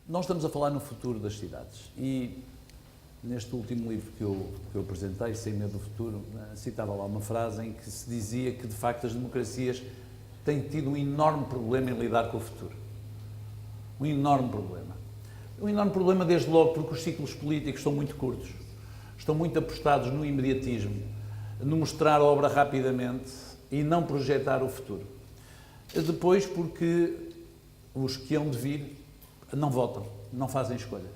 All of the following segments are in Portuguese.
Nós estamos a falar no futuro das cidades e neste último livro que eu apresentei, Sem Medo do Futuro, citava lá uma frase em que se dizia que de facto as democracias têm tido um enorme problema em lidar com o futuro. Um enorme problema. Um enorme problema desde logo porque os ciclos políticos são muito curtos, estão muito apostados no imediatismo, no mostrar a obra rapidamente e não projetar o futuro. Depois porque os que hão de vir não votam, não fazem escolhas.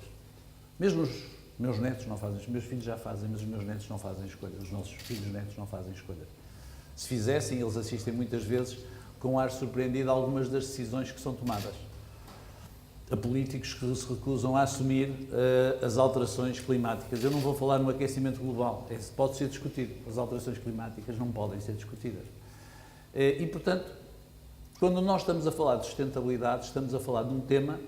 Mesmo os meus netos não fazem, os meus filhos já fazem, mas os meus netos não fazem escolhas, os nossos filhos netos não fazem escolhas. Se fizessem, eles assistem muitas vezes com um ar surpreendido a algumas das decisões que são tomadas. A políticos que se recusam a assumir as alterações climáticas. Eu não vou falar no aquecimento global, esse pode ser discutido, as alterações climáticas não podem ser discutidas. E, portanto, quando nós estamos a falar de sustentabilidade, estamos a falar de um tema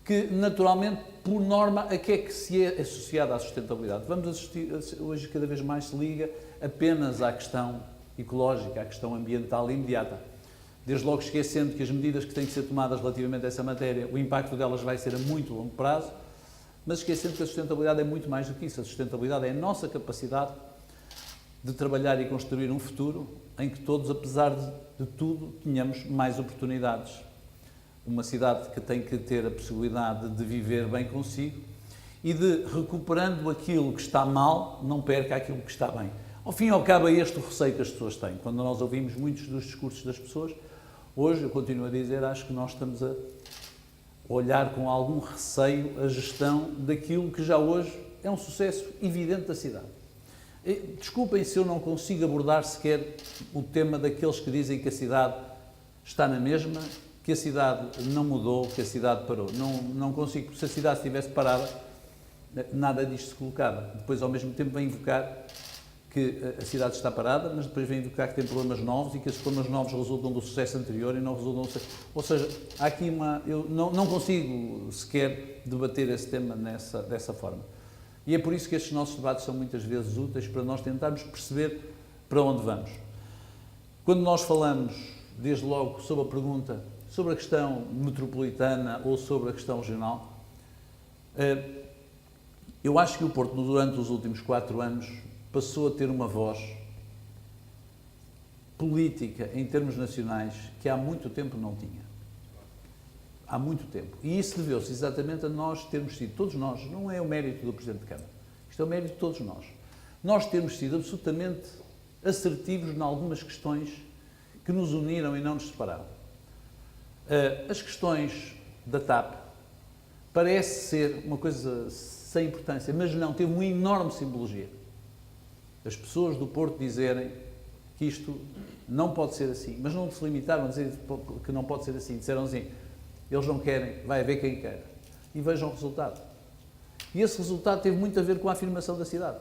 que, naturalmente, por norma, a que é que se é associado à sustentabilidade? Vamos assistir, hoje cada vez mais se liga apenas à questão ecológica, à questão ambiental imediata. Desde logo esquecendo que as medidas que têm que ser tomadas relativamente a essa matéria, o impacto delas vai ser a muito longo prazo, mas esquecendo que a sustentabilidade é muito mais do que isso. A sustentabilidade é a nossa capacidade de trabalhar e construir um futuro em que todos, apesar de tudo, tenhamos mais oportunidades. Uma cidade que tem que ter a possibilidade de viver bem consigo e de, recuperando aquilo que está mal, não perca aquilo que está bem. Ao fim e ao cabo, é este o receio que as pessoas têm. Quando nós ouvimos muitos dos discursos das pessoas, hoje, eu continuo a dizer, acho que nós estamos a olhar com algum receio a gestão daquilo que já hoje é um sucesso evidente da cidade. Desculpem se eu não consigo abordar sequer o tema daqueles que dizem que a cidade está na mesma, que a cidade não mudou, que a cidade parou. Não consigo, porque se a cidade estivesse parada, nada disto se colocava. Depois, ao mesmo tempo, vem invocar que a cidade está parada, mas depois vem invocar que tem problemas novos e que esses problemas novos resultam do sucesso anterior e não resultam do sucesso. Ou seja, há aqui uma... Eu não consigo sequer debater esse tema dessa forma. E é por isso que estes nossos debates são muitas vezes úteis para nós tentarmos perceber para onde vamos. Quando nós falamos, desde logo, sobre a pergunta sobre a questão metropolitana ou sobre a questão regional, eu acho que o Porto, durante os últimos 4 anos, passou a ter uma voz política em termos nacionais que há muito tempo não tinha. Há muito tempo. E isso deveu-se exatamente a nós termos sido, todos nós, não é o mérito do Presidente de Câmara, isto é o mérito de todos nós. Nós termos sido absolutamente assertivos em algumas questões que nos uniram e não nos separaram. As questões da TAP parece ser uma coisa sem importância, mas não, teve uma enorme simbologia. As pessoas do Porto dizerem que isto não pode ser assim, mas não se limitaram a dizer que não pode ser assim, disseram assim, eles não querem, vai haver quem quer. E vejam o resultado. E esse resultado teve muito a ver com a afirmação da cidade.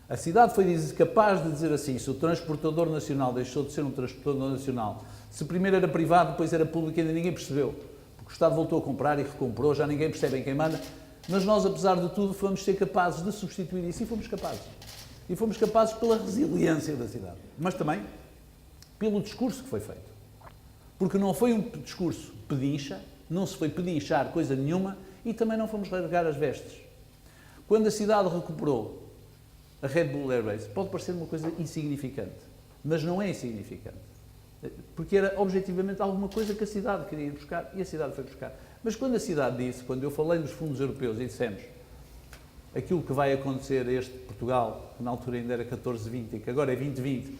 A cidade foi capaz de dizer assim, se o transportador nacional deixou de ser um transportador nacional, se primeiro era privado, depois era público, ainda ninguém percebeu, porque o Estado voltou a comprar e recomprou, já ninguém percebe em quem manda, mas nós, apesar de tudo, fomos ser capazes de substituir isso e fomos capazes. E fomos capazes pela resiliência da cidade, mas também pelo discurso que foi feito. Porque não foi um discurso pedincha, não se foi pedinchar coisa nenhuma e também não fomos rasgar as vestes. Quando a cidade recuperou a Red Bull Airways, pode parecer uma coisa insignificante, mas não é insignificante. Porque era objetivamente alguma coisa que a cidade queria ir buscar e a cidade foi buscar. Mas quando a cidade disse, quando eu falei dos fundos europeus e dissemos aquilo que vai acontecer a este Portugal, que na altura ainda era 14-20 e que agora é 20-20,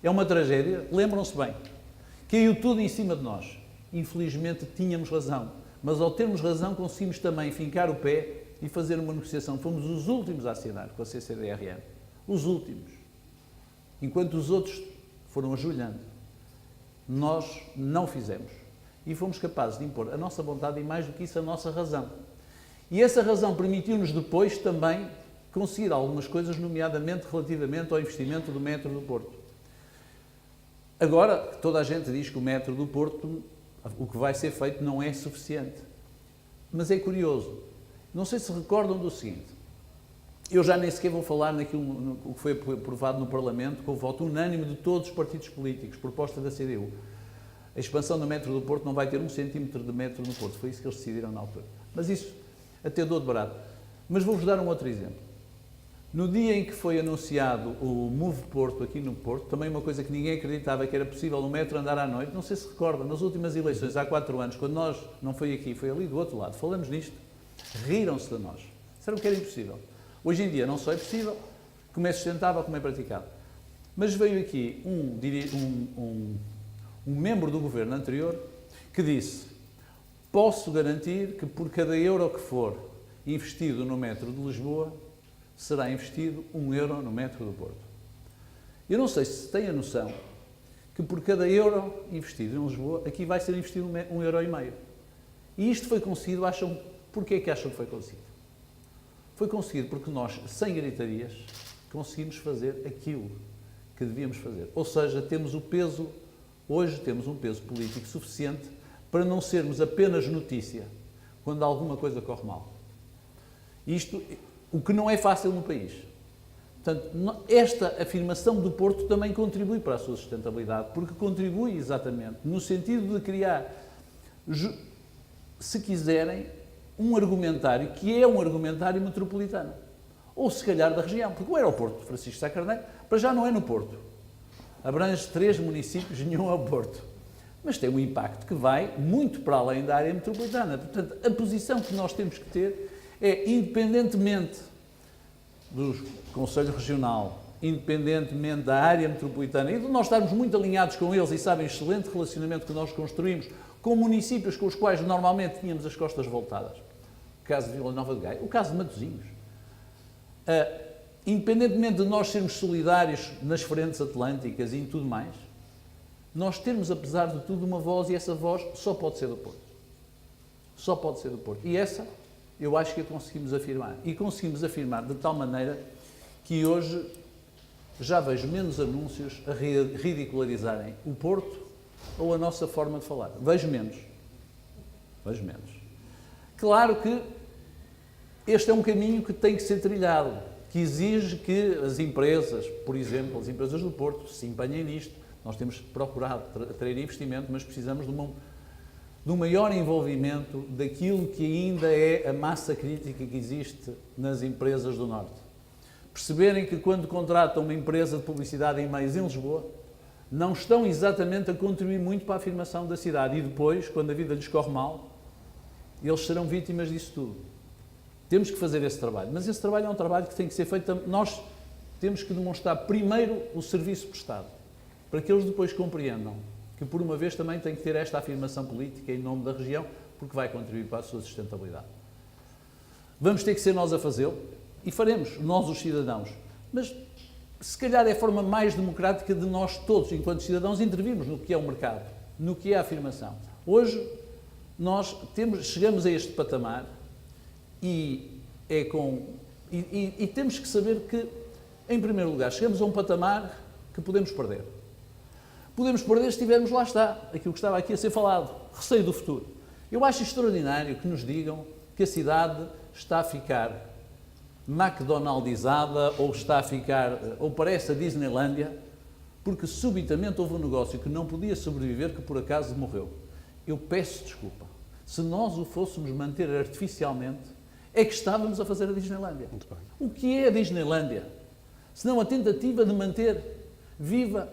é uma tragédia, lembram-se bem, caiu tudo em cima de nós. Infelizmente tínhamos razão, mas ao termos razão conseguimos também fincar o pé e fazer uma negociação. Fomos os últimos a assinar com a CCDRN. Os últimos. Enquanto os outros foram ajoelhando. Nós não fizemos. E fomos capazes de impor a nossa vontade e, mais do que isso, a nossa razão. E essa razão permitiu-nos depois também conseguir algumas coisas, nomeadamente relativamente ao investimento do metro do Porto. Agora, toda a gente diz que o metro do Porto, o que vai ser feito, não é suficiente. Mas é curioso. Não sei se recordam do seguinte. Eu já nem sequer vou falar naquilo que foi aprovado no Parlamento, com o voto unânime de todos os partidos políticos, proposta da CDU. A expansão do metro do Porto não vai ter 1 centímetro de metro no Porto. Foi isso que eles decidiram na altura. Mas isso até dou de barato. Mas vou-vos dar um outro exemplo. No dia em que foi anunciado o Move Porto aqui no Porto, também uma coisa que ninguém acreditava que era possível o metro andar à noite, não sei se recorda, nas últimas eleições, há 4 anos, quando nós, não foi aqui, foi ali do outro lado, falamos nisto, riram-se de nós. Disseram que era impossível. Hoje em dia não só é possível, como é sustentável, como é praticado. Mas veio aqui um membro do governo anterior que disse: posso garantir que por cada euro que for investido no metro de Lisboa, será investido 1 euro no metro do Porto. Eu não sei se têm a noção que por cada euro investido em Lisboa, aqui vai ser investido 1,5 euro. E isto foi conseguido, porquê é que acham que foi conseguido? Foi conseguido porque nós, sem gritarias, conseguimos fazer aquilo que devíamos fazer. Ou seja, hoje temos um peso político suficiente para não sermos apenas notícia quando alguma coisa corre mal. Isto, o que não é fácil no país. Portanto, esta afirmação do Porto também contribui para a sua sustentabilidade, porque contribui exatamente no sentido de criar, se quiserem, um argumentário que é um argumentário metropolitano. Ou se calhar da região, porque o aeroporto de Francisco Sá Carneiro, para já não é no Porto. Abrange 3 municípios, nenhum ao Porto. Mas tem um impacto que vai muito para além da área metropolitana. Portanto, a posição que nós temos que ter é, independentemente do Conselho Regional, independentemente da área metropolitana e de nós estarmos muito alinhados com eles e sabem o excelente relacionamento que nós construímos com municípios com os quais normalmente tínhamos as costas voltadas. O caso de Vila Nova de Gaia, o caso de Matosinhos. Independentemente de nós sermos solidários nas frentes atlânticas e em tudo mais, nós temos, apesar de tudo, uma voz e essa voz só pode ser do Porto. Só pode ser do Porto. E essa, eu acho que a conseguimos afirmar. E conseguimos afirmar de tal maneira que hoje já vejo menos anúncios a ridicularizarem o Porto ou a nossa forma de falar. Vejo menos. Vejo menos. Claro que este é um caminho que tem que ser trilhado, que exige que as empresas, por exemplo, as empresas do Porto, se empenhem nisto. Nós temos procurado atrair investimento, mas precisamos de um maior envolvimento daquilo que ainda é a massa crítica que existe nas empresas do Norte. Perceberem que quando contratam uma empresa de publicidade em meios em Lisboa, não estão exatamente a contribuir muito para a afirmação da cidade. E depois, quando a vida lhes corre mal, eles serão vítimas disso tudo. Temos que fazer esse trabalho. Mas esse trabalho é um trabalho que tem que ser feito... Nós temos que demonstrar primeiro o serviço prestado, para que eles depois compreendam que, por uma vez, também tem que ter esta afirmação política em nome da região, porque vai contribuir para a sua sustentabilidade. Vamos ter que ser nós a fazê-lo, e faremos, nós os cidadãos. Mas, se calhar, é a forma mais democrática de nós todos, enquanto cidadãos, intervirmos no que é o mercado, no que é a afirmação. Hoje, nós chegamos a este patamar e temos que saber que, em primeiro lugar, chegamos a um patamar que podemos perder. Podemos perder se estivermos, lá está, aquilo que estava aqui a ser falado, receio do futuro. Eu acho extraordinário que nos digam que a cidade está a ficar McDonaldizada ou parece a Disneylândia, porque subitamente houve um negócio que não podia sobreviver, que por acaso morreu. Eu peço desculpa. Se nós o fôssemos manter artificialmente, é que estávamos a fazer a Disneylândia. Muito bem. O que é a Disneylândia? Senão a tentativa de manter viva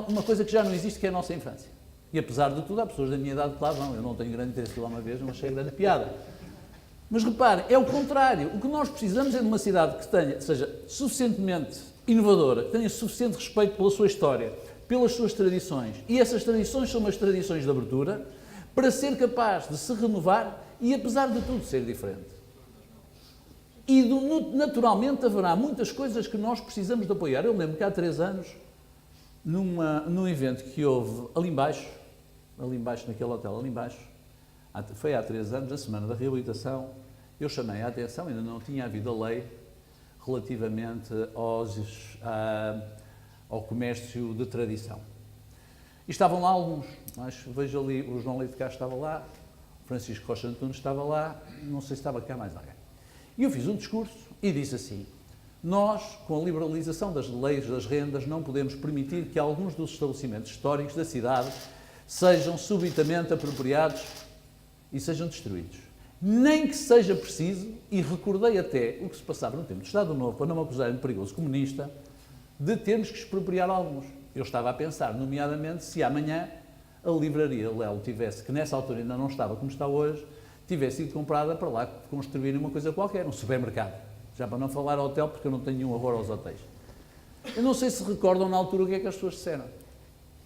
uma coisa que já não existe, que é a nossa infância. E apesar de tudo, há pessoas da minha idade que lá vão. Eu não tenho grande interesse de ir lá uma vez, não achei grande piada. Mas reparem, é o contrário. O que nós precisamos é de uma cidade que seja suficientemente inovadora, que tenha suficiente respeito pela sua história, pelas suas tradições. E essas tradições são umas tradições de abertura, para ser capaz de se renovar e, apesar de tudo, ser diferente. E, naturalmente, haverá muitas coisas que nós precisamos de apoiar. Eu lembro que há 3 anos, num evento que houve ali embaixo, naquele hotel ali embaixo, foi há 3 anos, na Semana da Reabilitação, eu chamei a atenção, ainda não tinha havido a lei relativamente ao comércio de tradição. E estavam lá alguns, mas vejo ali, o João Leite de Castro estava lá, o Francisco Rocha Antunes estava lá, não sei se estava cá mais alguém. E eu fiz um discurso e disse assim: nós, com a liberalização das leis das rendas, não podemos permitir que alguns dos estabelecimentos históricos da cidade sejam subitamente apropriados e sejam destruídos. Nem que seja preciso, e recordei até o que se passava no tempo do Estado Novo, para não me acusarem de perigoso comunista, de termos que expropriar alguns. Eu estava a pensar, nomeadamente, se amanhã a livraria Lelo tivesse, que nessa altura ainda não estava como está hoje, tivesse sido comprada para lá construir uma coisa qualquer, um supermercado. Já para não falar hotel, porque eu não tenho nenhum horror aos hotéis. Eu não sei se recordam na altura o que é que as pessoas disseram.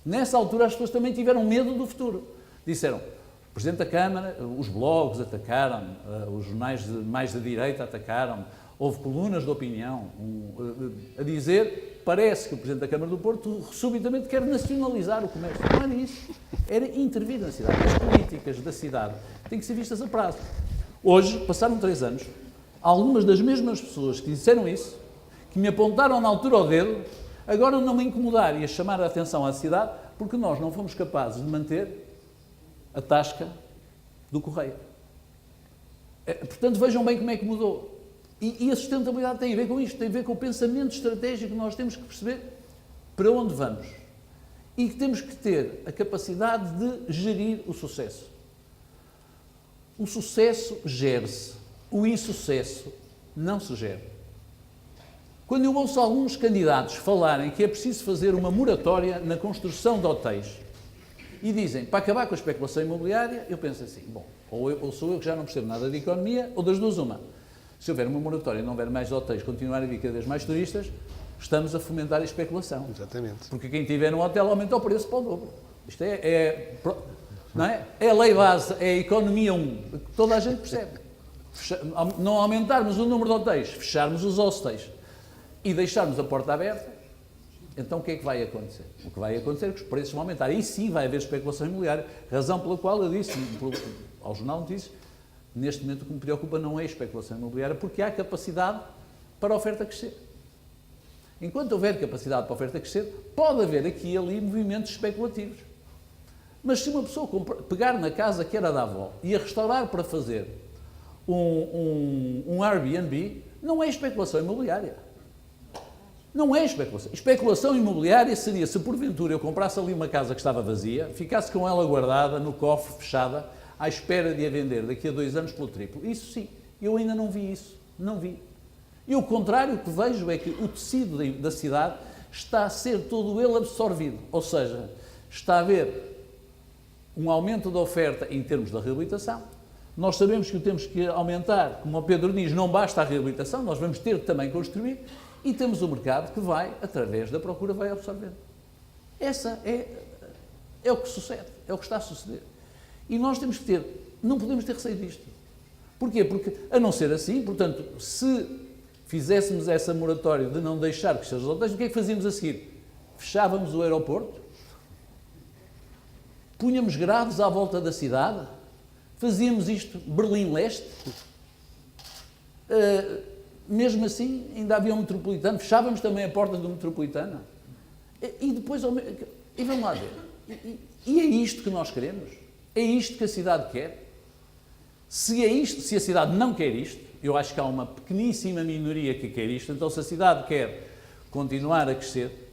Nessa altura as pessoas também tiveram medo do futuro. Disseram, o Presidente da Câmara, os blogs atacaram, os jornais mais da direita atacaram, houve colunas de opinião a dizer, parece que o Presidente da Câmara do Porto subitamente quer nacionalizar o comércio. Não era isso, era intervir na cidade. As políticas da cidade têm que ser vistas a prazo. Hoje, passaram 3 anos, algumas das mesmas pessoas que disseram isso, que me apontaram na altura ao dedo, agora não me incomodar e a chamar a atenção à cidade, porque nós não fomos capazes de manter a tasca do correio. Portanto, vejam bem como é que mudou. E a sustentabilidade tem a ver com isto, tem a ver com o pensamento estratégico que nós temos que perceber para onde vamos. E que temos que ter a capacidade de gerir o sucesso. O sucesso gere-se, o insucesso não se gera. Quando eu ouço alguns candidatos falarem que é preciso fazer uma moratória na construção de hotéis e dizem, para acabar com a especulação imobiliária, eu penso assim, bom, ou sou eu que já não percebo nada de economia, ou das duas uma. Se houver uma moratória e não houver mais hotéis, continuar a vir cada vez mais turistas, estamos a fomentar a especulação. Exatamente. Porque quem tiver um hotel aumenta o preço para o dobro. Isto não é? É a lei base, é a economia 1, que toda a gente percebe. Não aumentarmos o número de hotéis, fecharmos os hostels e deixarmos a porta aberta, então o que é que vai acontecer? O que vai acontecer é que os preços vão aumentar. Aí sim vai haver especulação imobiliária, razão pela qual eu disse ao Jornal Notícias, neste momento o que me preocupa não é a especulação imobiliária, porque há capacidade para a oferta crescer. Enquanto houver capacidade para a oferta crescer, pode haver aqui e ali movimentos especulativos. Mas se uma pessoa pegar na casa que era da avó e a restaurar para fazer um Airbnb, não é especulação imobiliária. Não é especulação. Especulação imobiliária seria se porventura eu comprasse ali uma casa que estava vazia, ficasse com ela guardada no cofre, fechada, à espera de a vender daqui a 2 anos pelo triplo. Isso sim, eu ainda não vi isso. Não vi. E o contrário que vejo é que o tecido da cidade está a ser todo ele absorvido. Ou seja, está a haver um aumento da oferta em termos da reabilitação. Nós sabemos que o temos que aumentar, como o Pedro diz, não basta a reabilitação, nós vamos ter que também construir, e temos o mercado que vai, através da procura, vai absorvendo. Essa é o que sucede, é o que está a suceder. E nós temos que não podemos ter receio disto. Porquê? Porque, a não ser assim, portanto, se fizéssemos essa moratória de não deixar crescer os hotéis, o que é que fazíamos a seguir? Fechávamos o aeroporto, punhamos grades à volta da cidade, fazíamos isto Berlim-Leste, mesmo assim ainda havia um metropolitano, fechávamos também a porta do metropolitano, e depois, e vamos lá ver, e é isto que nós queremos? É isto que a cidade quer? Se é isto, se a cidade não quer isto, eu acho que há uma pequeníssima minoria que quer isto, então se a cidade quer continuar a crescer,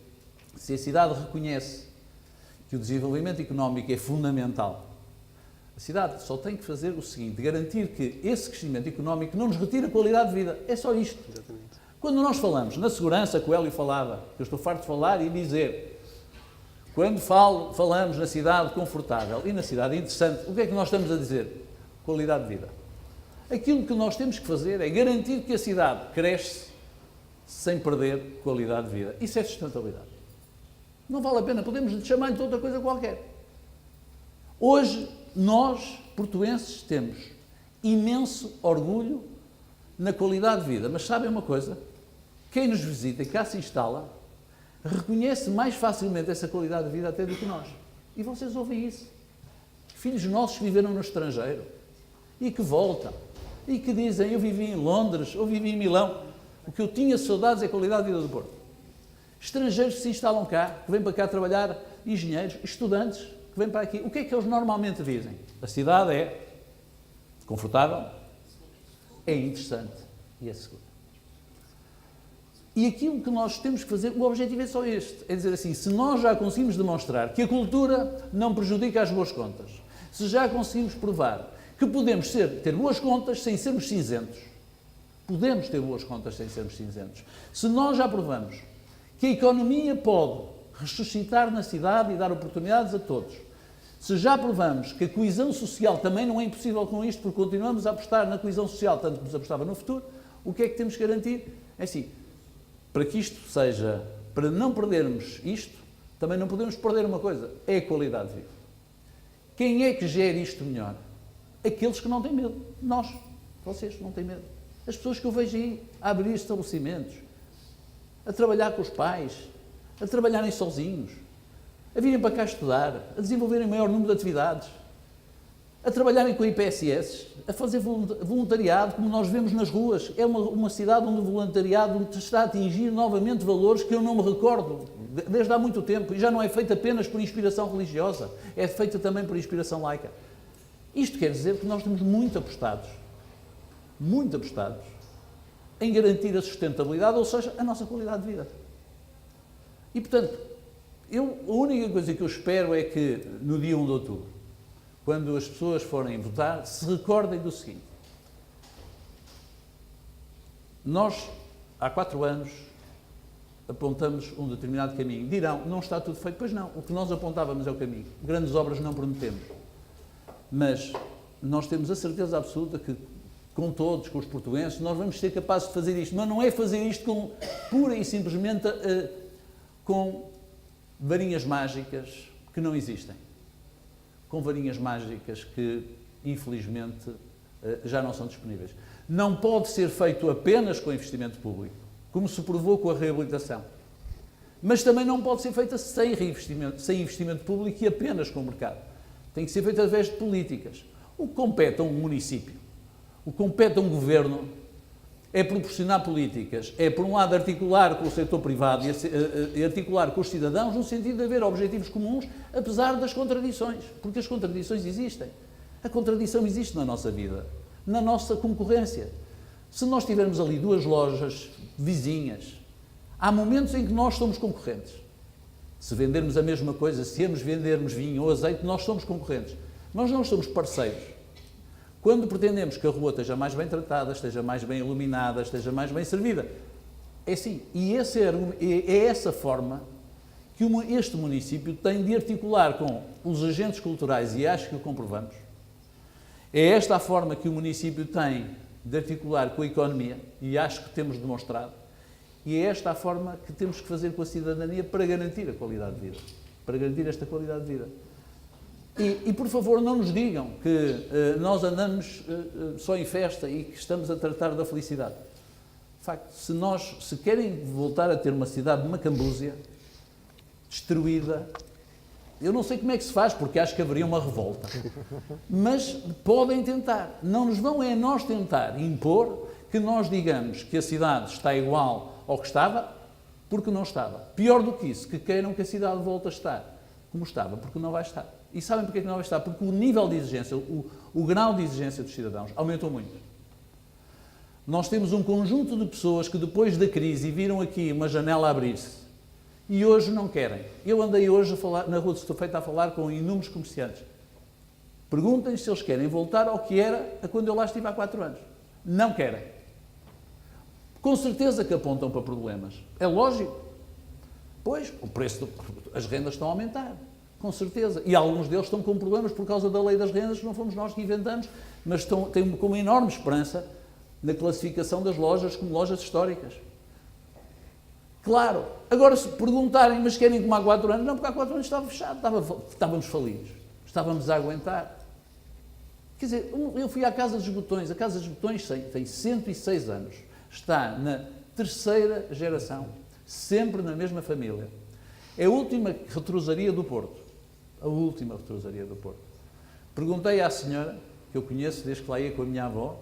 se a cidade reconhece que o desenvolvimento económico é fundamental, a cidade só tem que fazer o seguinte, garantir que esse crescimento económico não nos retire a qualidade de vida. É só isto. Exatamente. Quando nós falamos na segurança, que o Hélio falava, eu estou farto de falar e dizer, quando falamos na cidade confortável e na cidade interessante, o que é que nós estamos a dizer? Qualidade de vida. Aquilo que nós temos que fazer é garantir que a cidade cresce sem perder qualidade de vida. Isso é sustentabilidade. Não vale a pena, podemos chamar-lhe de outra coisa qualquer. Hoje, nós, portuenses, temos imenso orgulho na qualidade de vida. Mas sabem uma coisa? Quem nos visita e cá se instala, reconhece mais facilmente essa qualidade de vida até do que nós. E vocês ouvem isso. Filhos nossos que viveram no estrangeiro e que voltam e que dizem, eu vivi em Londres, ou vivi em Milão, o que eu tinha saudades é a qualidade de vida do Porto. Estrangeiros que se instalam cá, que vêm para cá trabalhar, engenheiros, estudantes que vêm para aqui. O que é que eles normalmente dizem? A cidade é confortável, é interessante e é segura. E aquilo que nós temos que fazer, o objetivo é só este, é dizer assim, se nós já conseguimos demonstrar que a cultura não prejudica as boas contas, se já conseguimos provar que podemos ter boas contas sem sermos cinzentos, podemos ter boas contas sem sermos cinzentos, se nós já provamos que a economia pode ressuscitar na cidade e dar oportunidades a todos, se já provamos que a coesão social também não é impossível com isto, porque continuamos a apostar na coesão social, tanto como se apostava no futuro, o que é que temos que garantir? É assim, para que isto seja, para não perdermos isto, também não podemos perder uma coisa, é a qualidade de vida. Quem é que gera isto melhor? Aqueles que não têm medo. Nós, vocês não têm medo. As pessoas que eu vejo aí a abrir estabelecimentos, a trabalhar com os pais, a trabalharem sozinhos, a virem para cá estudar, a desenvolverem maior número de atividades, a trabalharem com IPSS, a fazer voluntariado, como nós vemos nas ruas. É uma cidade onde o voluntariado está a atingir novamente valores que eu não me recordo desde há muito tempo, e já não é feito apenas por inspiração religiosa, é feito também por inspiração laica. Isto quer dizer que nós estamos muito apostados em garantir a sustentabilidade, ou seja, a nossa qualidade de vida. E, portanto, a única coisa que eu espero é que, no dia 1 de outubro, quando as pessoas forem votar, se recordem do seguinte. Nós, há 4 anos, apontamos um determinado caminho. Dirão, não está tudo feito? Pois não, o que nós apontávamos é o caminho. Grandes obras não prometemos. Mas nós temos a certeza absoluta que, com todos, com os portugueses, nós vamos ser capazes de fazer isto. Mas não é fazer isto pura e simplesmente com varinhas mágicas que não existem. Com varinhas mágicas que, infelizmente, já não são disponíveis. Não pode ser feito apenas com investimento público, como se provou com a reabilitação. Mas também não pode ser feita sem investimento público e apenas com o mercado. Tem que ser feito através de políticas. O que compete a um município, o que compete a um governo, é proporcionar políticas, é, por um lado, articular com o setor privado e articular com os cidadãos no sentido de haver objetivos comuns, apesar das contradições, porque as contradições existem. A contradição existe na nossa vida, na nossa concorrência. Se nós tivermos ali 2 lojas vizinhas, há momentos em que nós somos concorrentes. Se vendermos a mesma coisa, se vendermos vinho ou azeite, nós somos concorrentes. Nós não somos parceiros. Quando pretendemos que a rua esteja mais bem tratada, esteja mais bem iluminada, esteja mais bem servida, é assim. E é essa forma que este município tem de articular com os agentes culturais, e acho que o comprovamos. É esta a forma que o município tem de articular com a economia, e acho que temos demonstrado. E é esta a forma que temos que fazer com a cidadania para garantir a qualidade de vida. Para garantir esta qualidade de vida. E por favor, não nos digam que nós andamos só em festa e que estamos a tratar da felicidade. De facto, se querem voltar a ter uma cidade de Macambúzia, destruída, eu não sei como é que se faz, porque acho que haveria uma revolta. Mas podem tentar. Não nos vão é nós tentar impor que nós digamos que a cidade está igual ao que estava, porque não estava. Pior do que isso, que queiram que a cidade volte a estar como estava, porque não vai estar. E sabem porque é que não vai estar? Porque o nível de exigência, o grau de exigência dos cidadãos aumentou muito. Nós temos um conjunto de pessoas que depois da crise viram aqui uma janela abrir-se e hoje não querem. Eu andei hoje na Rua de Estofeita a falar com inúmeros comerciantes. Perguntem-lhes se eles querem voltar ao que era quando eu lá estive há 4 anos. Não querem. Com certeza que apontam para problemas. É lógico. Pois, as rendas estão a aumentar. Com certeza. E alguns deles estão com problemas por causa da lei das rendas, que não fomos nós que inventamos, mas têm com uma enorme esperança na classificação das lojas como lojas históricas. Claro. Agora, se perguntarem, mas querem como há 4 anos? Não, porque há 4 anos estava fechado, estávamos falidos. Estávamos a aguentar. Quer dizer, eu fui à Casa dos Botões. A Casa dos Botões tem 106 anos. Está na 3ª geração. Sempre na mesma família. É a última retrosaria do Porto. A última retrosaria do Porto. Perguntei à senhora, que eu conheço desde que lá ia com a minha avó,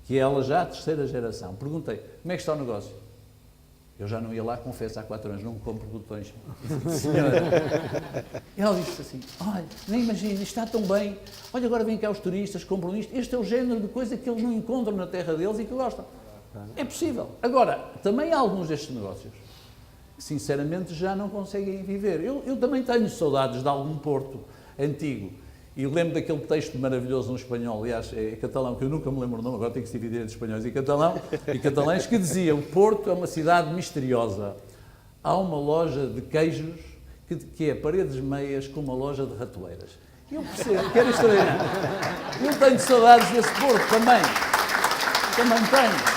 que é ela já a 3ª geração. Perguntei, como é que está o negócio? Eu já não ia lá, confesso, há 4 anos, não compro botões. Senhora. E ela disse assim, olha, nem imagina, isto está tão bem. Olha, agora vêm cá os turistas, compram isto. Este é o género de coisa que eles não encontram na terra deles e que gostam. É possível. Agora, também há alguns destes negócios que, sinceramente, já não conseguem viver. Eu também tenho saudades de algum Porto antigo. E lembro daquele texto maravilhoso no espanhol, aliás, é catalão, que eu nunca me lembro o nome, agora tenho que se dividir entre espanhóis e catalães, que dizia: o Porto é uma cidade misteriosa. Há uma loja de queijos que é paredes meias com uma loja de ratoeiras. E eu percebo, que era extraordinário. Eu tenho saudades desse Porto também. Também tenho.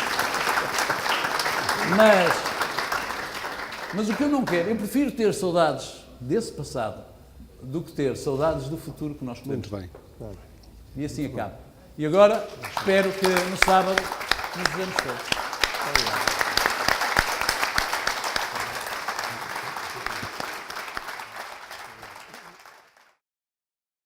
Mas o que eu não quero, eu prefiro ter saudades desse passado do que ter saudades do futuro que nós queremos. Muito bem. E assim acaba. E agora, espero que no sábado nos vemos todos. Obrigado.